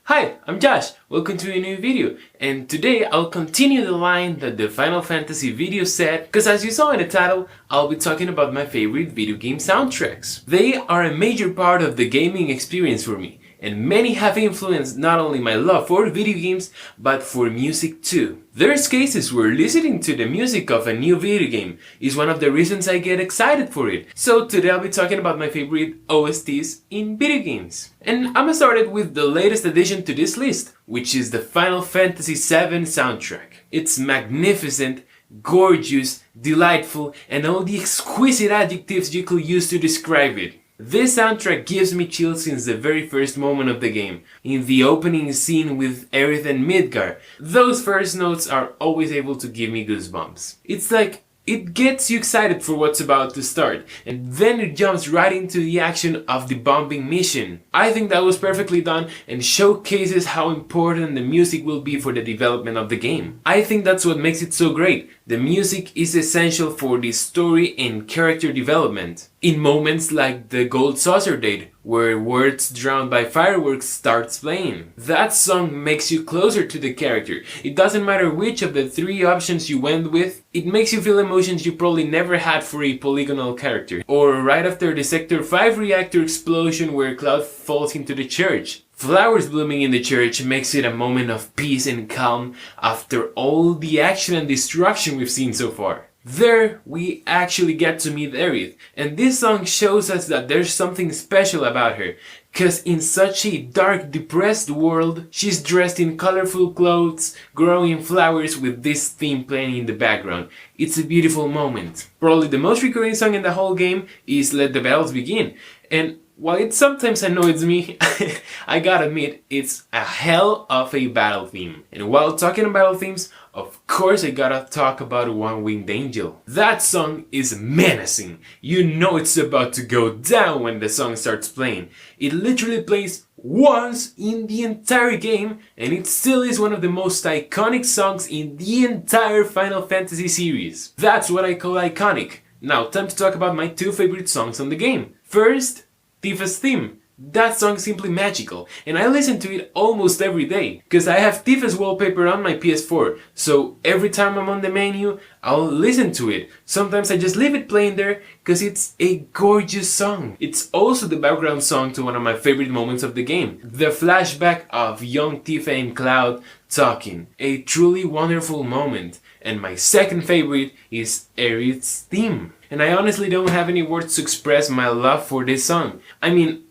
Hi, I'm Josh, welcome to a new video, and today I'll continue the line that the Final Fantasy video said, because as you saw in the title, I'll be talking about my favorite video game soundtracks. They are a major part of the gaming experience for me, and many have influenced not only my love for video games, but for music too. There's cases where listening to the music of a new video game is one of the reasons I get excited for it. So today I'll be talking about my favorite OSTs in video games. And I'm gonna start it with the latest addition to this list, which is the Final Fantasy VII soundtrack. It's magnificent, gorgeous, delightful, and all the exquisite adjectives you could use to describe it. This soundtrack gives me chills since the very first moment of the game. In the opening scene with Aerith and Midgar, those first notes are always able to give me goosebumps. It's like it gets you excited for what's about to start, and then it jumps right into the action of the bombing mission. I think that was perfectly done and showcases how important the music will be for the development of the game. I think that's what makes it so great. The music is essential for the story and character development. In moments like the Gold Saucer Date, where Words Drowned by Fireworks starts playing. That song makes you closer to the character. It doesn't matter which of the three options you went with, it makes you feel emotions you probably never had for a polygonal character. Or right after the Sector 5 reactor explosion where Cloud falls into the church. Flowers blooming in the church makes it a moment of peace and calm after all the action and destruction we've seen so far. There, we actually get to meet Aerith, and this song shows us that there's something special about her, cause in such a dark, depressed world, she's dressed in colorful clothes, growing flowers with this theme playing in the background. It's a beautiful moment. Probably the most recurring song in the whole game is Let the Battles Begin, and while it sometimes annoys me, I gotta admit, it's a hell of a battle theme. And while talking about battle themes, of course I gotta talk about One Winged Angel. That song is menacing. You know it's about to go down when the song starts playing. It literally plays once in the entire game, and it still is one of the most iconic songs in the entire Final Fantasy series. That's what I call iconic. Now, time to talk about my two favorite songs on the game. First, Tifa's theme. That song is simply magical, and I listen to it almost every day, because I have Tifa's wallpaper on my PS4, so every time I'm on the menu, I'll listen to it. Sometimes I just leave it playing there, because it's a gorgeous song. It's also the background song to one of my favorite moments of the game, the flashback of young Tifa and Cloud talking. A truly wonderful moment. And my second favorite is Aerith's theme. And I honestly don't have any words to express my love for this song. I mean,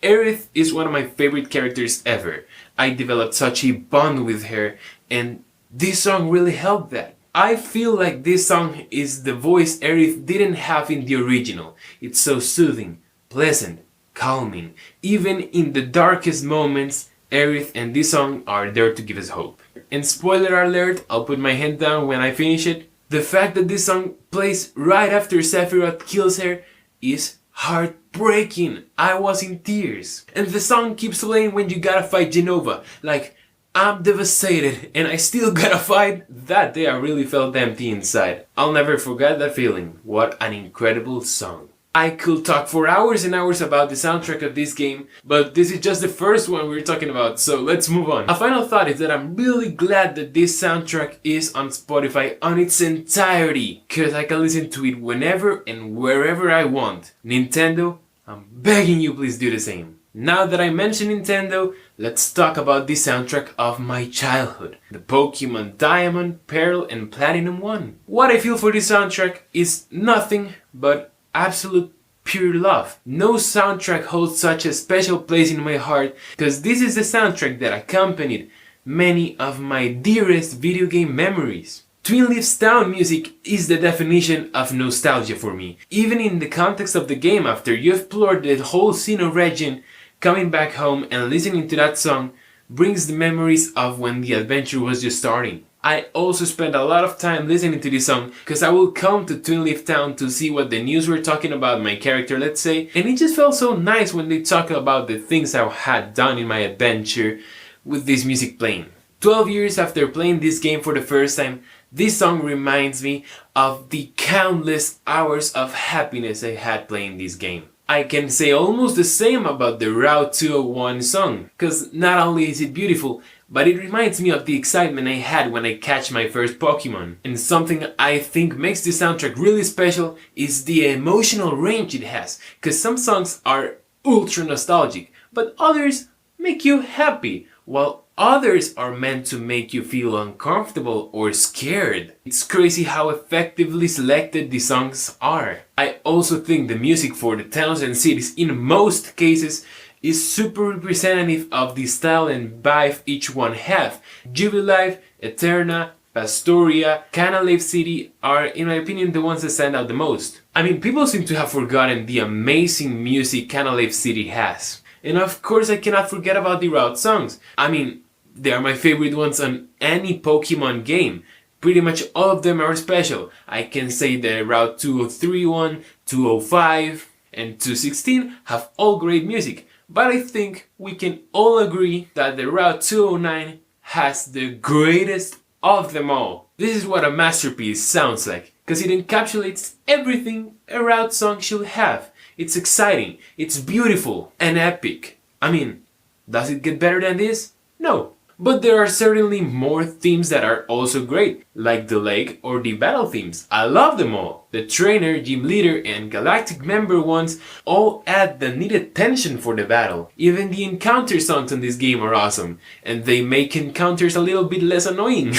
Aerith is one of my favorite characters ever. I developed such a bond with her, and this song really helped that. I feel like this song is the voice Aerith didn't have in the original. It's so soothing, pleasant, calming. Even in the darkest moments, Aerith and this song are there to give us hope. And spoiler alert, I'll put my hand down when I finish it. The fact that this song plays right after Sephiroth kills her is heartbreaking. I was in tears. And the song keeps playing when you gotta fight Genova. Like, I'm devastated and I still gotta fight. That day I really felt empty inside. I'll never forget that feeling. What an incredible song. I could talk for hours and hours about the soundtrack of this game, but this is just the first one we're talking about, so let's move on. A final thought is that I'm really glad that this soundtrack is on Spotify on its entirety, cause I can listen to it whenever and wherever I want. Nintendo, I'm begging you please do the same. Now that I mentioned Nintendo, let's talk about the soundtrack of my childhood. The Pokemon Diamond, Pearl and Platinum 1. What I feel for this soundtrack is nothing but absolute pure love. No soundtrack holds such a special place in my heart, because this is the soundtrack that accompanied many of my dearest video game memories. Twin Leaves Town music is the definition of nostalgia for me. Even in the context of the game, after you've explored the whole Sinnoh region, coming back home and listening to that song brings the memories of when the adventure was just starting. I also spent a lot of time listening to this song because I will come to Twin Leaf Town to see what the news were talking about my character, let's say, and it just felt so nice when they talk about the things I had done in my adventure with this music playing. 12 years after playing this game for the first time, this song reminds me of the countless hours of happiness I had playing this game. I can say almost the same about the Route 201 song, cause not only is it beautiful, but it reminds me of the excitement I had when I catch my first Pokemon. And something I think makes this soundtrack really special is the emotional range it has, cause some songs are ultra nostalgic, but others make you happy, while others are meant to make you feel uncomfortable or scared. It's crazy how effectively selected the songs are. I also think the music for the towns and cities in most cases is super representative of the style and vibe each one have. Jubilife, Eterna, Pastoria, Canalave City are, in my opinion, the ones that stand out the most. I mean, people seem to have forgotten the amazing music Canalave City has. And of course I cannot forget about the Route songs. I mean, they are my favorite ones on any Pokemon game. Pretty much all of them are special. I can say the Route 203 one, 205 and 216 have all great music. But I think we can all agree that the Route 209 has the greatest of them all. This is what a masterpiece sounds like, because it encapsulates everything a Route song should have. It's exciting, it's beautiful, and epic. I mean, does it get better than this? No. But there are certainly more themes that are also great, like the lake or the battle themes. I love them all. The trainer, gym leader, and galactic member ones all add the needed tension for the battle. Even the encounter songs in this game are awesome, and they make encounters a little bit less annoying.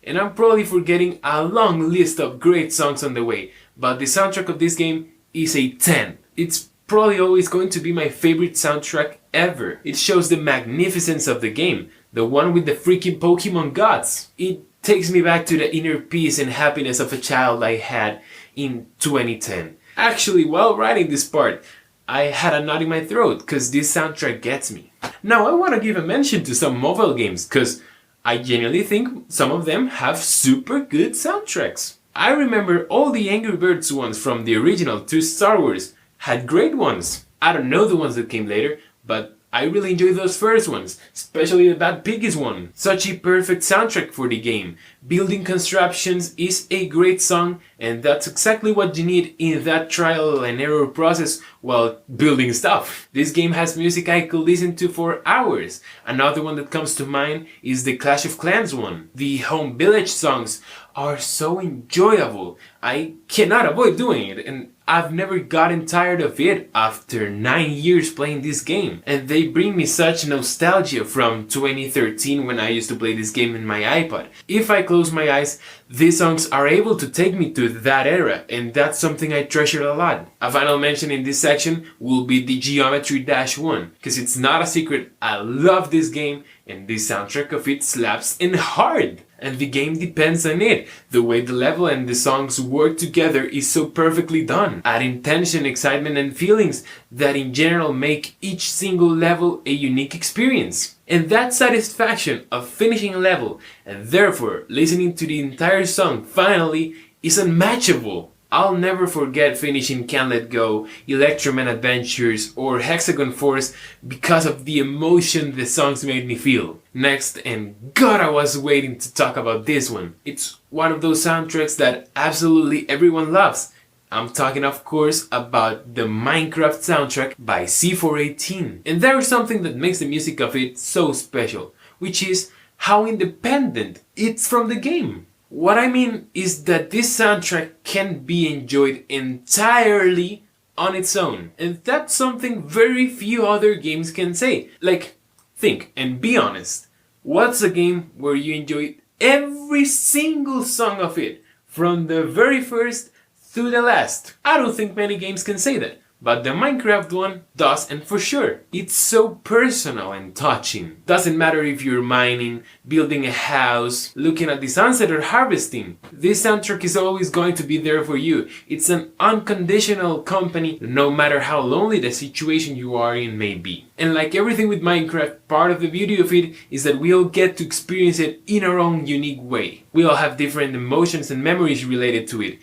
And I'm probably forgetting a long list of great songs on the way, but the soundtrack of this game is a 10. It's probably always going to be my favorite soundtrack ever. It shows the magnificence of the game, the one with the freaking Pokemon gods. It takes me back to the inner peace and happiness of a child I had in 2010. Actually, while writing this part, I had a knot in my throat because this soundtrack gets me. Now I want to give a mention to some mobile games because I genuinely think some of them have super good soundtracks. I remember all the Angry Birds ones from the original to Star Wars had great ones. I don't know the ones that came later, but I really enjoyed those first ones, especially the Bad Piggies one. Such a perfect soundtrack for the game. Building Constructions is a great song, and that's exactly what you need in that trial and error process while building stuff. This game has music I could listen to for hours. Another one that comes to mind is the Clash of Clans one. The Home Village songs are so enjoyable. I cannot avoid doing it, and I've never gotten tired of it after 9 years playing this game. And they bring me such nostalgia from 2013 when I used to play this game in my iPod. If I close my eyes, these songs are able to take me to that era, and that's something I treasure a lot. A final mention in this section will be the Geometry Dash 1, because it's not a secret, I love this game, and the soundtrack of it slaps and hard. And the game depends on it. The way the level and the songs work together is so perfectly done, adding tension, excitement and feelings that in general make each single level a unique experience. And that satisfaction of finishing a level and therefore listening to the entire song finally is unmatchable. I'll never forget finishing Can't Let Go, Electroman Adventures or Hexagon Force because of the emotion the songs made me feel. Next, and God I was waiting to talk about this one. It's one of those soundtracks that absolutely everyone loves. I'm talking of course about the Minecraft soundtrack by C418. And there is something that makes the music of it so special, which is how independent it's from the game. What I mean is that this soundtrack can be enjoyed entirely on its own. And that's something very few other games can say. Like, think and be honest. What's a game where you enjoy every single song of it, from the very first to the last? I don't think many games can say that. But the Minecraft one does, and for sure. It's so personal and touching. Doesn't matter if you're mining, building a house, looking at the sunset or harvesting. This soundtrack is always going to be there for you. It's an unconditional company no matter how lonely the situation you are in may be. And like everything with Minecraft, part of the beauty of it is that we all get to experience it in our own unique way. We all have different emotions and memories related to it.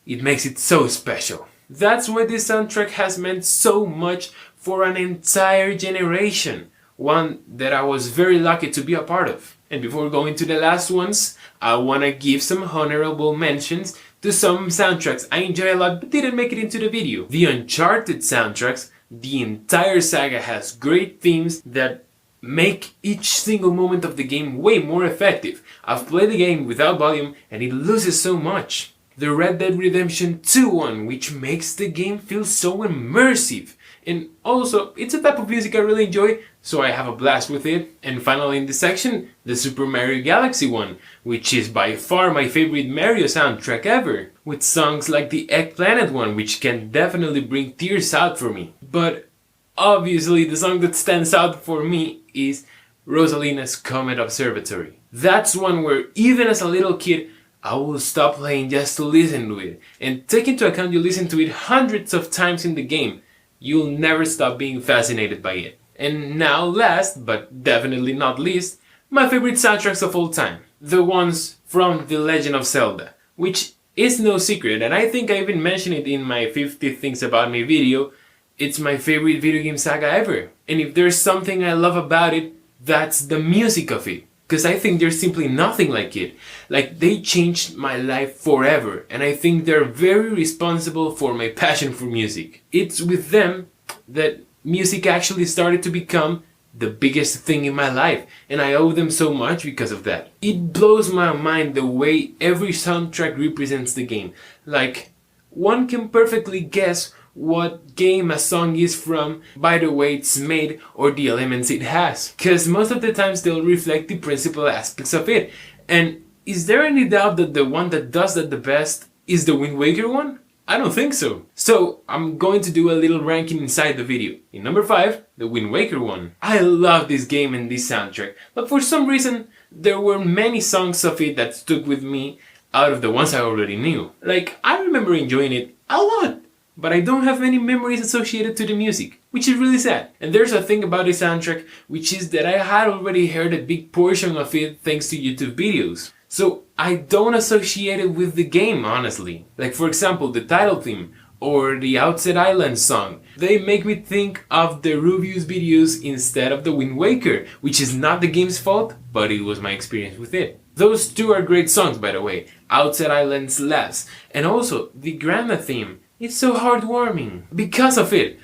It makes it so special. That's why this soundtrack has meant so much for an entire generation, one that I was very lucky to be a part of. And before going to the last ones, I want to give some honorable mentions to to some soundtracks I enjoy a lot but didn't make it into the video. The Uncharted soundtracks, the entire saga has great themes that make each single moment of the game way more effective. I've played the game without volume and it loses so much. The Red Dead Redemption 2 one, which makes the game feel so immersive. And also, it's a type of music I really enjoy, so I have a blast with it. And finally in this section, the Super Mario Galaxy one, which is by far my favorite Mario soundtrack ever, with songs like the Egg Planet one, which can definitely bring tears out for me. But obviously the song that stands out for me is Rosalina's Comet Observatory. That's one where even as a little kid, I will stop playing just to listen to it. And take into account you listen to it hundreds of times in the game, you'll never stop being fascinated by it. And now last, but definitely not least, my favorite soundtracks of all time. The ones from The Legend of Zelda, which is no secret, and I think I even mentioned it in my 50 Things About Me video. It's my favorite video game saga ever. And if there's something I love about it, that's the music of it. Because I think there's simply nothing like it. Like, they changed my life forever, and I think they're very responsible for my passion for music. It's with them that music actually started to become the biggest thing in my life, and I owe them so much because of that. It blows my mind the way every soundtrack represents the game. Like, one can perfectly guess what game a song is from by the way it's made or the elements it has, because most of the times they'll reflect the principal aspects of it. And is there any doubt that the one that does that the best is the Wind Waker one? I don't think so. So I'm going to do a little ranking inside the video. In number 5, the Wind Waker one. I love this game and this soundtrack, but for some reason there were many songs of it that stuck with me out of the ones I already knew. Like, I remember enjoying it a lot, but I don't have many memories associated to the music, which is really sad. And there's a thing about the soundtrack, which is that I had already heard a big portion of it thanks to YouTube videos. So I don't associate it with the game, honestly. Like, for example, the title theme or the Outset Island song. They make me think of the Rubius videos instead of the Wind Waker, which is not the game's fault, but it was my experience with it. Those two are great songs, by the way. Outset Island slaps. And also, the Grandma theme. It's so heartwarming. Because of it,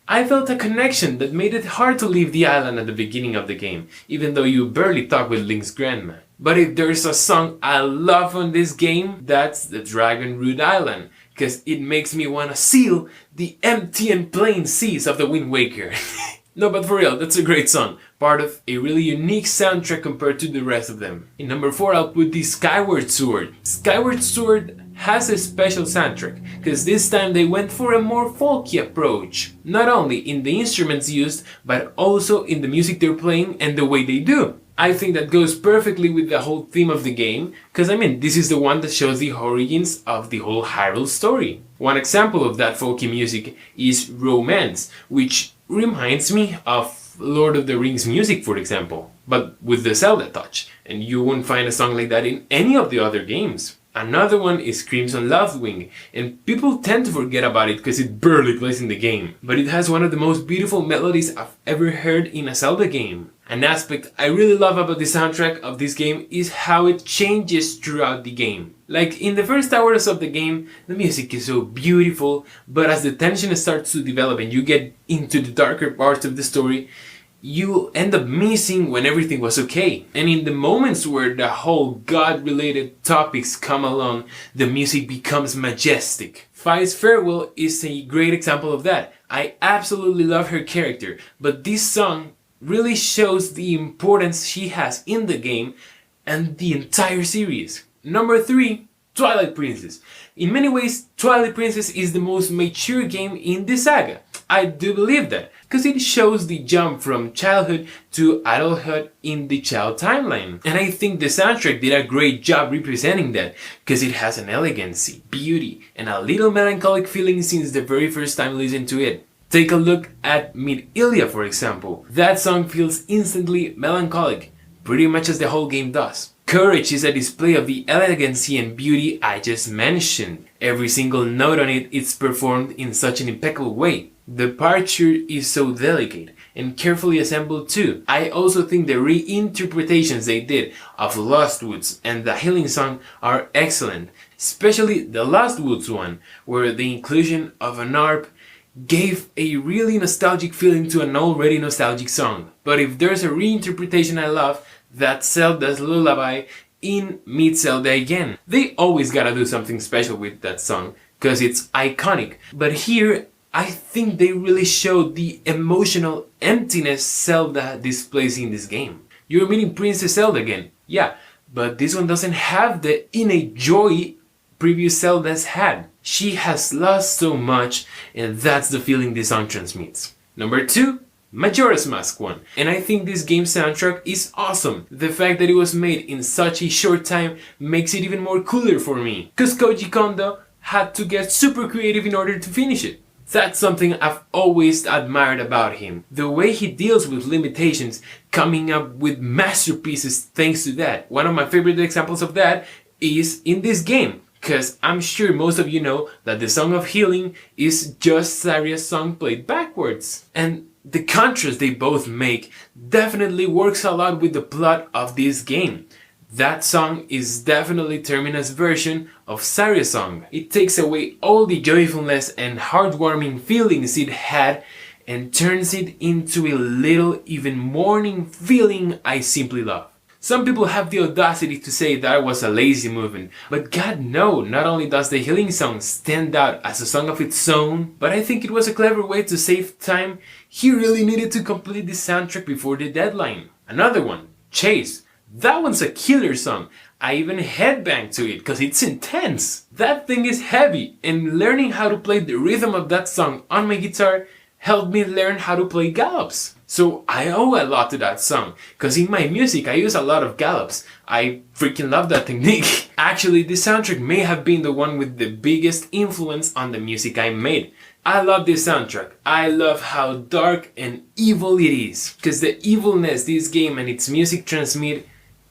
I felt a connection that made it hard to leave the island at the beginning of the game, even though you barely talk with Link's grandma. But if there's a song I love on this game, that's the Dragon Root Island, because it makes me want to seal the empty and plain seas of the Wind Waker. No, but for real, that's a great song. Part of a really unique soundtrack compared to the rest of them. In number 4, I'll put the Skyward Sword. Skyward Sword has a special soundtrack, because this time they went for a more folky approach. Not only in the instruments used, but also in the music they're playing and the way they do. I think that goes perfectly with the whole theme of the game, because I mean, this is the one that shows the origins of the whole Hyrule story. One example of that folky music is Romance, which reminds me of Lord of the Rings music, for example, but with the Zelda touch, and you won't find a song like that in any of the other games. Another one is Crimson Loudwing, and people tend to forget about it because it barely plays in the game, but it has one of the most beautiful melodies I've ever heard in a Zelda game. An aspect I really love about the soundtrack of this game is how it changes throughout the game. Like, in the first hours of the game, the music is so beautiful, but as the tension starts to develop and you get into the darker parts of the story, you end up missing when everything was okay. And in the moments where the whole God-related topics come along, the music becomes majestic. Fi's Farewell is a great example of that. I absolutely love her character, but this song really shows the importance she has in the game and the entire series. Number 3, Twilight Princess. In many ways, Twilight Princess is the most mature game in the saga. I do believe that, because it shows the jump from childhood to adulthood in the child timeline. And I think the soundtrack did a great job representing that, because it has an elegancy, beauty, and a little melancholic feeling since the very first time I listened to it. Take a look at Mid Ilia, for example. That song feels instantly melancholic, pretty much as the whole game does. Courage is a display of the elegancy and beauty I just mentioned. Every single note on it is performed in such an impeccable way. The partiture is so delicate and carefully assembled too. I also think the reinterpretations they did of Lost Woods and the Healing Song are excellent, especially the Lost Woods one, where the inclusion of an ARP gave a really nostalgic feeling to an already nostalgic song. But if there's a reinterpretation I love, that's Zelda's Lullaby in Meet Zelda Again. They always gotta do something special with that song, cause it's iconic. But here, I think they really showed the emotional emptiness Zelda displays in this game. You're meeting Princess Zelda again, yeah, but this one doesn't have the innate joy previous Zeldas had. She has lost so much, and that's the feeling this song transmits. Number 2, Majora's Mask 1. And I think this game's soundtrack is awesome. The fact that it was made in such a short time makes it even more cooler for me, cause Koji Kondo had to get super creative in order to finish it. That's something I've always admired about him. The way he deals with limitations, coming up with masterpieces thanks to that. One of my favorite examples of that is in this game, cause I'm sure most of you know that the Song of Healing is just Saria's song played backwards. And the contrast they both make definitely works a lot with the plot of this game. That song is definitely Termina's version of Saria's song. It takes away all the joyfulness and heartwarming feelings it had and turns it into a little even mourning feeling I simply love. Some people have the audacity to say that was a lazy movement, but God no, not only does the healing song stand out as a song of its own, but I think it was a clever way to save time. He really needed to complete the soundtrack before the deadline. Another one, Chase. That one's a killer song. I even headbang to it because it's intense. That thing is heavy, and learning how to play the rhythm of that song on my guitar helped me learn how to play gallops. So I owe a lot to that song, because in my music I use a lot of gallops. I freaking love that technique. Actually, this soundtrack may have been the one with the biggest influence on the music I made. I love this soundtrack. I love how dark and evil it is, because the evilness this game and its music transmit,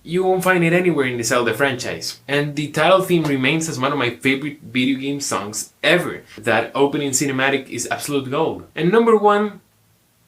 you won't find it anywhere in the Zelda franchise. And the title theme remains as one of my favorite video game songs ever. That opening cinematic is absolute gold. And number 1,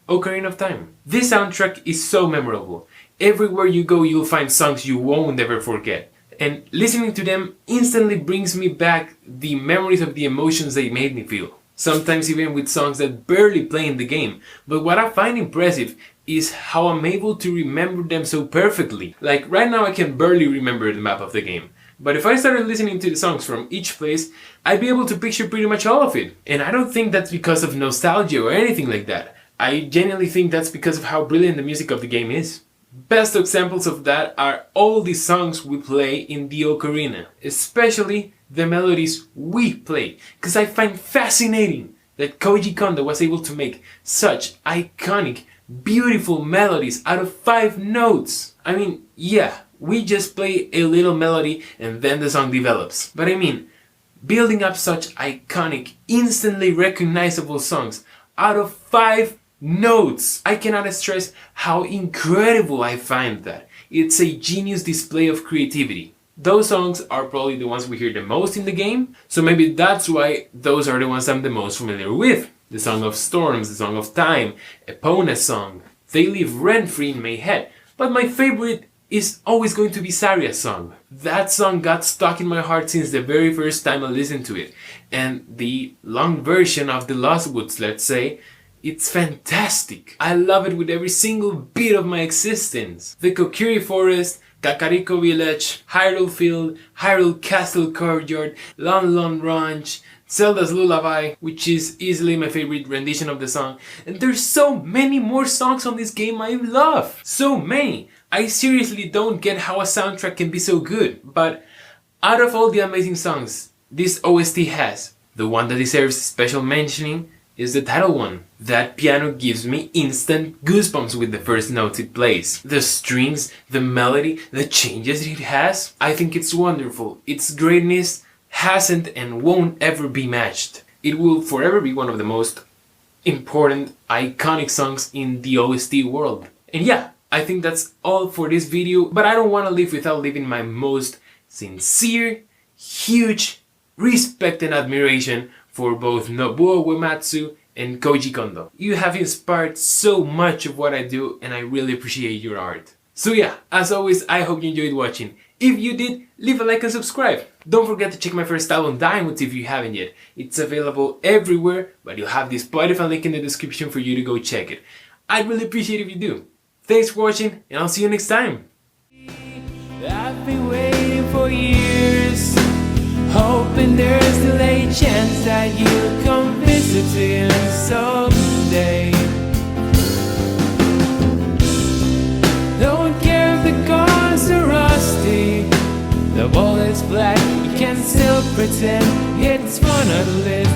Ocarina of Time. This soundtrack is so memorable. Everywhere you go you'll find songs you won't ever forget. And listening to them instantly brings me back the memories of the emotions they made me feel. Sometimes even with songs that barely play in the game. But what I find impressive is how I'm able to remember them so perfectly. Like right now I can barely remember the map of the game. But if I started listening to the songs from each place, I'd be able to picture pretty much all of it. And I don't think that's because of nostalgia or anything like that. I genuinely think that's because of how brilliant the music of the game is. Best examples of that are all the songs we play in the Ocarina, especially the melodies we play, because I find fascinating that Koji Kondo was able to make such iconic, beautiful melodies out of 5 notes. I mean, yeah, we just play a little melody and then the song develops. But I mean, building up such iconic, instantly recognizable songs out of 5 notes. I cannot stress how incredible I find that. It's a genius display of creativity. Those songs are probably the ones we hear the most in the game, so maybe that's why those are the ones I'm the most familiar with. The Song of Storms, the Song of Time, Epona's song. They live rent-free in my head, but my favorite is always going to be Saria's song. That song got stuck in my heart since the very first time I listened to it, and the long version of the Lost Woods, let's say, it's fantastic. I love it with every single bit of my existence. The Kokiri Forest, Kakariko Village, Hyrule Field, Hyrule Castle Courtyard, Lon Lon Ranch, Zelda's Lullaby, which is easily my favorite rendition of the song. And there's so many more songs on this game I love. So many. I seriously don't get how a soundtrack can be so good. But out of all the amazing songs this OST has, the one that deserves special mentioning is the title one. That piano gives me instant goosebumps with the first notes it plays. The strings, the melody, the changes it has, I think it's wonderful. Its greatness hasn't and won't ever be matched. It will forever be one of the most important, iconic songs in the OST world. And yeah, I think that's all for this video, but I don't want to leave without leaving my most sincere, huge respect and admiration for both Nobuo Uematsu and Koji Kondo. You have inspired so much of what I do, and I really appreciate your art. So yeah, as always, I hope you enjoyed watching. If you did, leave a like and subscribe. Don't forget to check my first album, Diamonds, if you haven't yet. It's available everywhere, but you'll have the Spotify link in the description for you to go check it. I'd really appreciate it if you do. Thanks for watching, and I'll see you next time. I've been waiting for years, hoping there's still a chance that you'll come visiting someday. Don't care if the cars are rusty, the wall is black, you can still pretend it's fun to live.